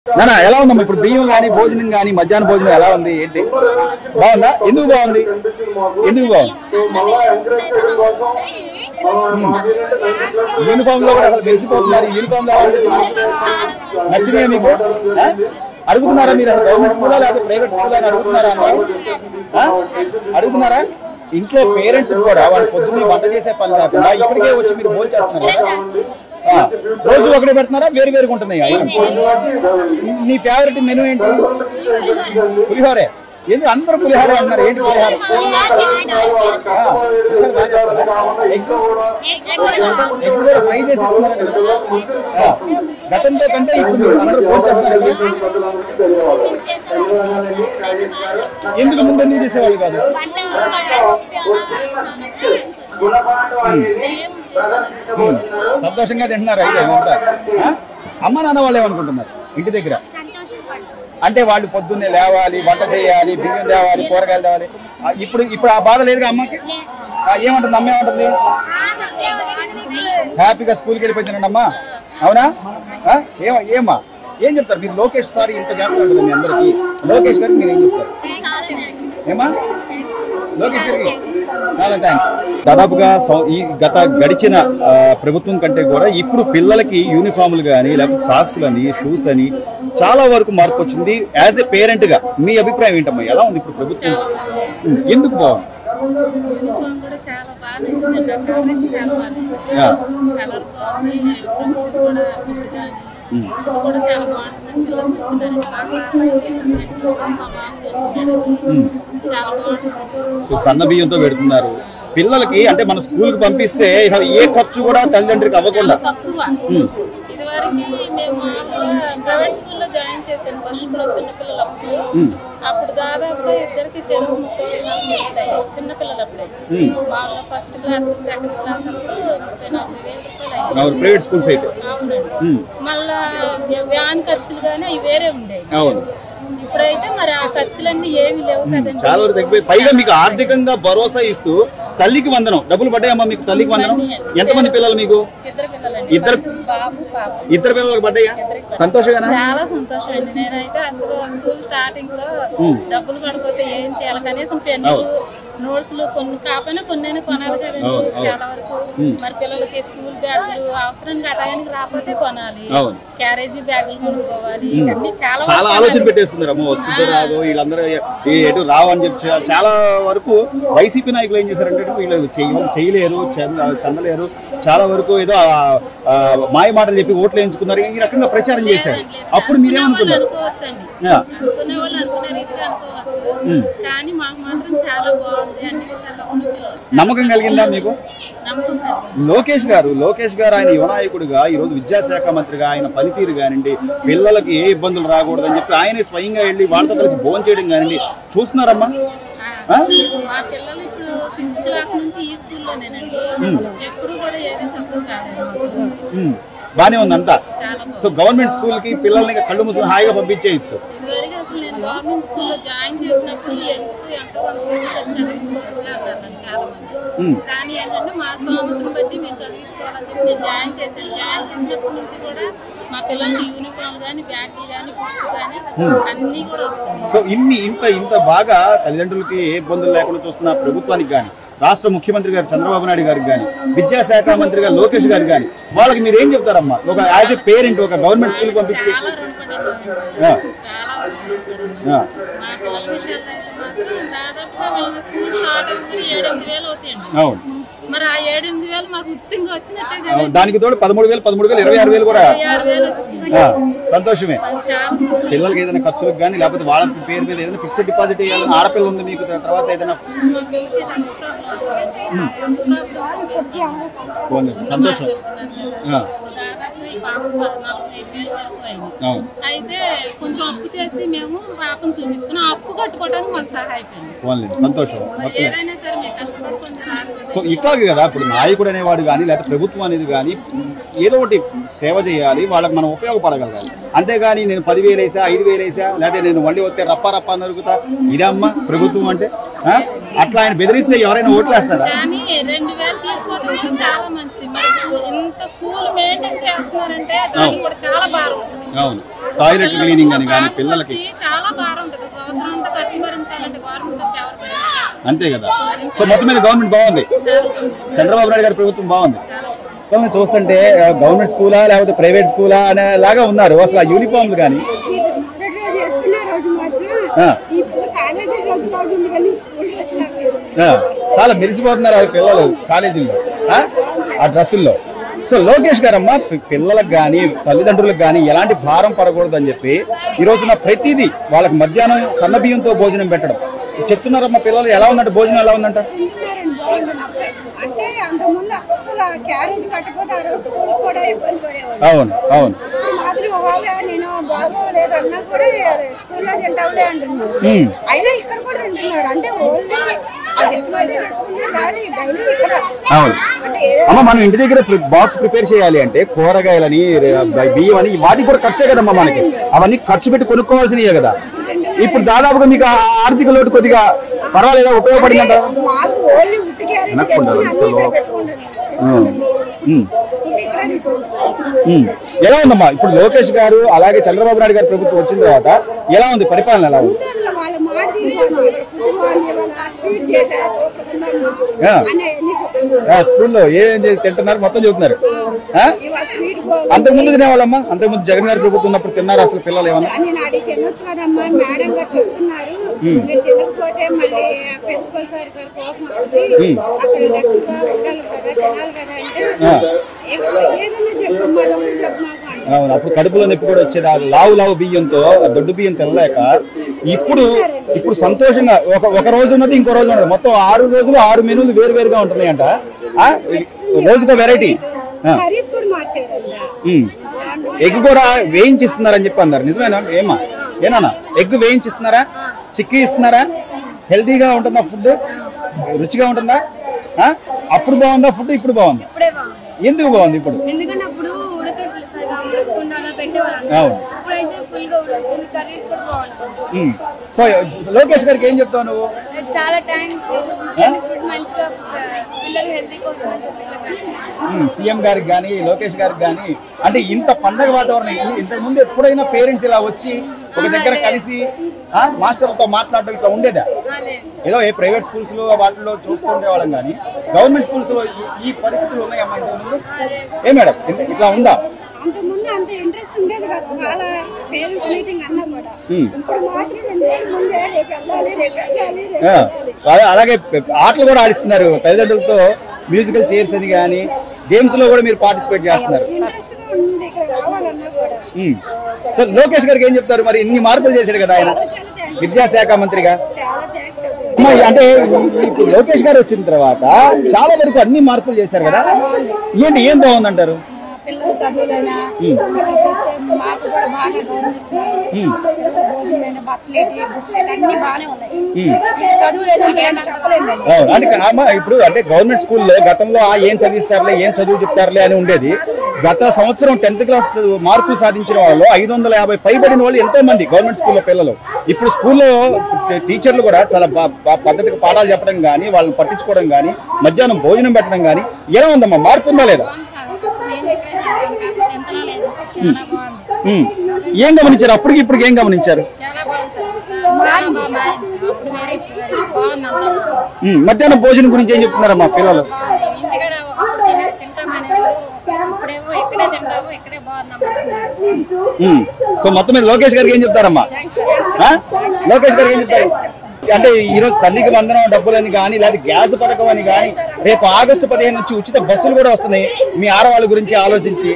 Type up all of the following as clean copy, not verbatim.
నానా ఎలా ఉందమ్మా ఇప్పుడు బియ్యం కానీ భోజనం కానీ మధ్యాహ్న భోజనం ఎలా ఉంది ఏంటి బాగుందా ఎందుకు బాగుంది యూనిఫామ్ లో కూడా అసలు వెలిసిపోతున్నారు యూనిఫామ్ లో నచ్చినాయా మీకు అడుగుతున్నారా మీరు అసలు గవర్నమెంట్ స్కూలా లేదా ప్రైవేట్ స్కూల్ అని అడుగుతున్నారా ఇంట్లో పేరెంట్స్ కూడా వాళ్ళు పొద్దున్నే వంట చేసే పని కాకుండా ఇక్కడికే వచ్చి మీరు భోజనం చేస్తున్నారా రోజు ఒకటే పెడుతున్నారా వేరు వేరుగా ఉంటున్నాయి నీ ఫేవరెట్ మెనూ ఏంటి పులిహోరే ఏంటి అందరూ పులిహోర అంటున్నారు ఏంటి పులిహోర ఎగ్ కూడా ఫ్రై చేసి ఇస్తున్నారు కదా గతంతో కంటే ఇప్పుడు అందరూ భోజనం చేస్తున్నారు ఎందుకు ముందు ఎందుకు చేసేవాళ్ళు కాదు సంతోషంగా తింటున్నారు అయితే అమ్మ నాన్న వాళ్ళు ఏమనుకుంటున్నారు ఇంటి దగ్గర అంటే వాళ్ళు పొద్దున్నే లేవాలి వంట చేయాలి బియ్యం తేవాలి కూరగాయలు తేవాలి ఇప్పుడు ఆ బాధ లేదుగా అమ్మకి ఏమంటుంది అమ్మ ఏమంటుంది హ్యాపీగా స్కూల్కి వెళ్ళిపోతున్నాండి అమ్మా అవునా ఏమా ఏం చెప్తారు మీరు లోకేష్ సార్ ఇంత చేస్తూ ఉంటుంది మీ అందరికి లోకేష్ గారికి మీరు ఏం చెప్తారు ఏమా లోకేష్ గారికి చాలా థ్యాంక్స్ దాదాపుగా ఈ గడిచిన ప్రభుత్వం కంటే కూడా ఇప్పుడు పిల్లలకి యూనిఫామ్లు కానీ లేకపోతే సాక్స్లు అని షూస్ అని చాలా వరకు మార్పు వచ్చింది యాజ్ ఎ పేరెంట్ గా మీ అభిప్రాయం ఏంటమ్మా ఎలా ఉంది ఇప్పుడు ప్రభుత్వం ఎందుకు బాగుంది యూనిఫామ్ కూడా చాలా బాగా నచ్చింది నాకు కలర్ చాలా బాగా నచ్చింది కలర్ బాగుంది ప్రభుత్వం కూడా ఫుడ్ కానీ కూడా చాలా బాగుంటుందని పిల్లలు చెప్తున్నారు మా పాప అయితే మా బాబు చాలా బాగుంటుంది సన్న బియ్యంతో పెడుతున్నారు పిల్లలకి అంటే మన స్కూల్ కి పంపిస్తే ఏ ఖర్చు కూడా తల్లిదండ్రులకు అవ్వకుండా తక్కువ ఇదివరకు మేము ప్రైవేట్ స్కూల్లో జాయిన్ చేసాను ఫస్ట్ లో చిన్నపిల్లలు అప్పుడు దాదాపు ఇద్దరికి చెరువు 30,000 చిన్నపిల్లలు అప్పుడే మామూలుగా ఫస్ట్ క్లాస్ సెకండ్ క్లాస్ అప్పుడు 30,000 రూపాయలు ప్రైవేట్ స్కూల్స్ అయితే అవునండి మళ్ళా వ్యాన్ ఖర్చులు కానీ అవి వేరే ఉండేవి ఇప్పుడైతే మరి ఆ ఖర్చులన్నీ ఏమి లేవు కదండి చాలా వరకు తగ్గిపోయి పైగా మీకు ఆర్థికంగా భరోసా ఇస్తూ తల్లికి వందనం డబ్బులు పడ్డాయమ్మా మీకు తల్లికి వందనం ఎంతమంది పిల్లలు మీకు ఇద్దరు పిల్లలకు పడ్డాయా సంతోషమేనా చాలా సంతోషం అండి నేనైతే అసలు స్కూల్ స్టార్టింగ్ లో డబ్బులు పడిపోతే ఏం చేయాలి కనీసం పెన్నులు నోట్స్ లు కొన్ని కాకపోయినా కొన్ని కొనాలి కదండి చాలా వరకు మరి పిల్లలకి స్కూల్ బ్యాగులు అవసరానికి అటాయానికి రాకపోతే కొనాలి క్యారేజీ బ్యాగులు కొనుక్కోవాలి చాలా ఆలోచన పెట్టేసుకున్నారు అమ్మ వస్తుందో రాదు వీళ్ళందరూ ఎటు రావని చెప్పి చాలా వరకు వైసీపీ నాయకులు ఏం చేశారంటే వీళ్ళు చేయలేరు చెందలేరు చాలా వరకు ఏదో మాయ మాటలు చెప్పి ఓట్లు వేయించుకున్నారు ఈ రకంగా ప్రచారం చేశారు అప్పుడు మీరేమనుకున్నారు అనుకోవచ్చండి అనుకునే వాళ్ళు అనుకునే రీతిగా అనుకోవచ్చు కానీ మాకు మాత్రం చాలా బాగుంది అన్ని విషయాల్లో నమ్మకం కలిగిందా మీకు లోకేష్ గారు ఆయన యువనాయకుడిగా ఈ రోజు విద్యాశాఖ మంత్రిగా ఆయన పనితీరు కానివ్వండి పిల్లలకి ఏ ఇబ్బందులు రాకూడదని చెప్పి ఆయనే స్వయంగా వెళ్ళి వాళ్ళతో కలిసి భోజనం చేయడం కానివ్వండి చూస్తున్నారమ్మా మా పిల్లలు ఇప్పుడు 6th క్లాస్ నుంచి ఈ స్కూల్లోనేనండి ఎప్పుడు కూడా ఏది తక్కువ కాదు బానే ఉంది అంతా సో గవర్నమెంట్ స్కూల్ కి పిల్లల్ని కళ్ళు మూసుకొని హాయిగా పంపించేయచ్చు ఇదివరకు అసలు నేను గవర్నమెంట్ స్కూల్లో జాయిన్ చేసినప్పుడు ఎందుకు ఎంతో చదివించుకోవచ్చుగా అన్నారు చాలా మంది కానీ ఏంటంటే మా స్తోమతను బట్టి మేము చదివించుకోవాలని చెప్పి నేను జాయిన్ చేసినప్పటి నుంచి కూడా మా పిల్లలకి యూనిఫామ్ కానీ బ్యాగులు కానీ బుక్స్ కానీ అన్ని కూడా వస్తాయి సో ఇంత బాగా తల్లిదండ్రులకి ఏ ఇబ్బందులు లేకుండా చూస్తున్న ప్రభుత్వానికి కానీ రాష్ట్ర ముఖ్యమంత్రి గారు చంద్రబాబు నాయుడు గారికి కానీ విద్యాశాఖ మంత్రిగా లోకేష్ గారు కానీ వాళ్ళకి మీరు ఏం చెప్తారమ్మా ఒక యాజ్ ఎ పేరెంట్ ఒక గవర్నమెంట్ స్కూల్ పంపించి మా పిల్లల విషయాల్లో అయితే మాత్రం దాదాపుగా స్కూల్ స్టార్ట్ అవుతుంది 7-8 వేలు అవుతాయండి మరి ఆ 7-8 వేలు మాకు ఉచితంగా వచ్చినట్టే కదా దానికి తోడు 13,000 26,000 కూడా సంతోషమే పిల్లలకి ఏదైనా ఖర్చులకు కానీ లేకపోతే వాళ్ళ పేరు మీద ఏదైనా ఫిక్స్డ్ డిపాజిట్ చేయాలని ఆడపిల్ల ఉంది మీకు తర్వాత ఏదైనా సంతోషం అయితే కొంచెం అప్పు చేసి మేము పాపను చూపించుకుని అప్పు కట్టుకోవడానికి మాకు సహాయపడింది సంతోషం ఏదైనా సరే మేము కష్టపడుతుంది రాదు కదా సో ఇట్లాగే కదా ఇప్పుడు నాయకుడు అనేవాడు కానీ లేకపోతే ప్రభుత్వం అనేది కానీ ఏదో ఒకటి సేవ చేయాలి వాళ్ళకి మనం ఉపయోగపడగలగాలి అంతేగాని నేను 10,000 వేసా 5,000 వేసా లేకపోతే నేను వండి వస్తే రప్ప నరుగుతా ఇదమ్మా ప్రభుత్వం అంటే అట్లా ఆయన బెదిరిస్తే ఎవరైనా ఓట్లేస్తారా? కానీ 2000 తీసుకోవడం కూడా చాలా మంచిది. మరి ఇంత స్కూల్ మెయింటైన్ చేస్తున్నారంటే దానికి కూడా చాలా భారం ఉంటుంది. అవును, టాయిలెట్ క్లీనింగ్ అని కానీ పిల్లలకి చాలా భారం ఉంటుంది. సంవత్సరం అంతా ఖర్చు భరించాలంటే గవర్నమెంట్ తప్ప ఎవరు భరించాలి? అంతే కదా. సో మొత్తం మీద గవర్నమెంట్ బాగుంది, చంద్రబాబు నాయుడు గారి ప్రభుత్వం బాగుంది. చూస్తుంటే గవర్నమెంట్ స్కూలా లేకపోతే ప్రైవేట్ స్కూలా అనే లాగా ఉన్నారు. అసలు ఆ యూనిఫామ్లు కానీ చాలా మెరిసిపోతున్నారు ఆ పిల్లలు కాలేజీల్లో ఆ డ్రెస్సుల్లో. సో లోకేష్ గారమ్మ పిల్లలకు కానీ తల్లిదండ్రులకు కానీ ఎలాంటి భారం పడకూడదు అని చెప్పి ఈ రోజున ప్రతిదీ వాళ్ళకి మధ్యాహ్నం సన్న బియ్యంతో భోజనం పెట్టడం చెప్తున్నారమ్మ. పిల్లలు ఎలా ఉందంట, భోజనం ఎలా ఉందంట? అవును అవును అవును అమ్మ. మనం ఇంటి దగ్గర బాక్స్ ప్రిపేర్ చేయాలి అంటే కూరగాయలని బియ్యం అని వాటికి కూడా ఖర్చే కదమ్మా మనకి. అవన్నీ ఖర్చు పెట్టి కొనుక్కోవాల్సినవే కదా. ఇప్పుడు దాదాపుగా మీకు ఆర్థిక లోటు కొద్దిగా పర్వాలేదా, ఉపయోగపడిందంట? ఎలా ఉందమ్మా ఇప్పుడు లోకేష్ గారు అలాగే చంద్రబాబు నాయుడు గారి ప్రభుత్వం వచ్చిన తర్వాత ఎలా ఉంది పరిపాలన? ఎలా ఉంది? స్కూల్లో ఏం తింటున్నారు మొత్తం చెబుతున్నారు. అంతకుముందు తినేవాళ్ళమ్మా? అంతకుముందు జగన్ గారి ప్రభుత్వం ఉన్నప్పుడు తిన్నారు అసలు పిల్లలు ఏమన్నా? అవును, అప్పుడు కడుపులో నొప్పి కూడా వచ్చేది. లావు లావు బియ్యంతో దొడ్డు బియ్యం తెల్లలేక ఇప్పుడు సంతోషంగా ఒక రోజు ఉన్నది ఇంకో రోజు ఉన్నది. మొత్తం 6 రోజులు 6 మెనూలు వేరు వేరుగా ఉంటున్నాయంట. రోజుకో వెరైటీ. ఎగ్ కూడా వేయించిస్తున్నారని చెప్పి అన్నారు. నిజమేనా? ఏనా ఎగ్ వేయించిస్తున్నారా? చిక్కీ ఇస్తున్నారా? హెల్తీగా ఉంటుందా ఫుడ్? రుచిగా ఉంటుందా? అప్పుడు బాగుందా ఫుడ్? ఇప్పుడు బాగుంది? ఎందుకు బాగుంది ఇప్పుడు? ఎందుకంటే అప్పుడు ఉడకకుండా పెట్టేవాళ్ళు, ఇప్పుడైతే ఫుల్ గా ఉడుకుతుంది, కర్రీస్ కూడా బాగుంటుంది. సో లోకేష్ గారికి ఏం చెప్తావు నువ్వు? చాలా థ్యాంక్స్. ఫుడ్ మంచిగా పిల్లలు హెల్తీ కోసం సీఎం గారికి కానీ లోకేష్ గారికి కానీ అంటే ఇంత పండగ వాతావరణం ఇంతకు ముందు ఎప్పుడైనా పేరెంట్స్ ఇలా వచ్చి ఒక దగ్గర కలిసి మాస్టర్లతో మాట్లాడడం ఇట్లా ఉండేదా? ఏదో ఏ ప్రైవేట్ స్కూల్స్ లో వాటిలో చూస్తూ ఉండేవాళ్ళం కానీ గవర్నమెంట్ స్కూల్స్ లో ఈ పరిస్థితులు ఉన్నాయమ్మా ఇంతకు ముందు? ఏ మేడం ఇట్లా ఉందా? అంతకుముందు అంత ఇంట్రెస్ట్ ఉండేది కాదు. ఒకవేళ పేరెంట్స్ మీటింగ్ అన్నా కూడా ఇప్పుడు మాత్రం 2 రోజుల ముందే రేపు వెళ్ళాలి. అలాగే ఆటలు కూడా ఆడిస్తున్నారు తల్లిదండ్రులతో. మ్యూజికల్ చైర్స్ అని కానీ గేమ్స్ లో కూడా మీరు పార్టిసిపేట్ చేస్తున్నారు. సో లోకేష్ గారికి ఏం చెప్తారు మరి? ఇన్ని మార్పులు చేశాడు కదా ఆయన విద్యాశాఖ మంత్రిగా. అంటే ఇప్పుడు లోకేష్ గారు వచ్చిన తర్వాత చాలా వరకు అన్ని మార్పులు చేశారు కదా. ఏంటి ఏం బాగుందంటారు? పిల్లల చదువులైనా మాకు కూడా బాగా గౌరవిస్తున్నారు. భోజనమైన బట్టలేటి బుక్స్ అన్ని బాగానే ఉన్నాయి. చదువు లేదంటే చెప్పలేదు. ఇప్పుడు అంటే గవర్నమెంట్ స్కూల్లో గతంలో ఏం చదివిస్తారులే ఏం చదువు చెప్తారులే అని ఉండేది. గత సంవత్సరం 10th క్లాస్ మార్కులు సాధించిన వాళ్ళు 550 పైబడిన వాళ్ళు ఎంతో మంది గవర్నమెంట్ స్కూల్లో పిల్లలు. ఇప్పుడు స్కూల్లో టీచర్లు కూడా చాలా పద్ధతిగా పాఠాలు చెప్పడం కానీ వాళ్ళని పట్టించుకోవడం కానీ మధ్యాహ్నం భోజనం పెట్టడం కానీ ఎలా ఉందమ్మా? మార్పు ఉందా లేదా? ఏం గమనించారు? అప్పటికి ఇప్పుడు ఏం గమనించారు? మధ్యాహ్నం భోజనం గురించి ఏం చెప్తున్నారమ్మా పిల్లలు? సో మొత్తం మీద లోకేష్ గారికి ఏం చెప్తారమ్మా? లోకేష్ గారికి ఏం చెప్తారు? అంటే ఈ రోజు తల్లికి వందనం డబ్బులని కానీ లేదా గ్యాస్ పథకం అని కానీ రేపు ఆగస్టు 15 నుంచి ఉచిత బస్సులు కూడా వస్తున్నాయి. మీ ఆడవాళ్ళ గురించి ఆలోచించి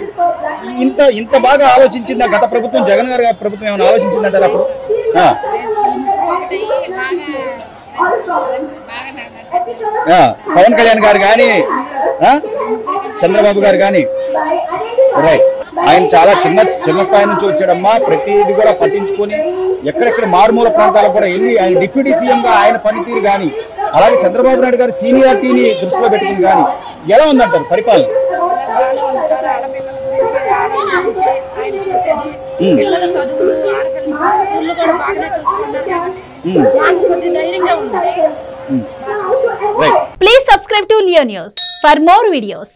ఇంత బాగా ఆలోచించిందా గత ప్రభుత్వం? జగన్ గారి ప్రభుత్వం ఏమైనా ఆలోచించిందంటారా? అప్పుడు పవన్ కళ్యాణ్ గారు కానీ చంద్రబాబు గారు కానీ రైట్ ఆయన చాలా చిన్న స్థాయి నుంచి వచ్చాడమ్మా. ప్రతిది కూడా పట్టించుకొని ఎక్కడెక్కడ మారుమూల ప్రాంతాలకు కూడా వెళ్ళి ఆయన డిప్యూటీ సీఎం గా ఆయన పనితీరు కానీ అలాగే చంద్రబాబు నాయుడు గారి సీనియారిటీని దృష్టిలో పెట్టుకుని కానీ ఎలా ఉందంటారు పరిపాలన? మాకు కొద్ది ధైర్యంగా ఉంది. Right. Please subscribe to Leo News for more videos.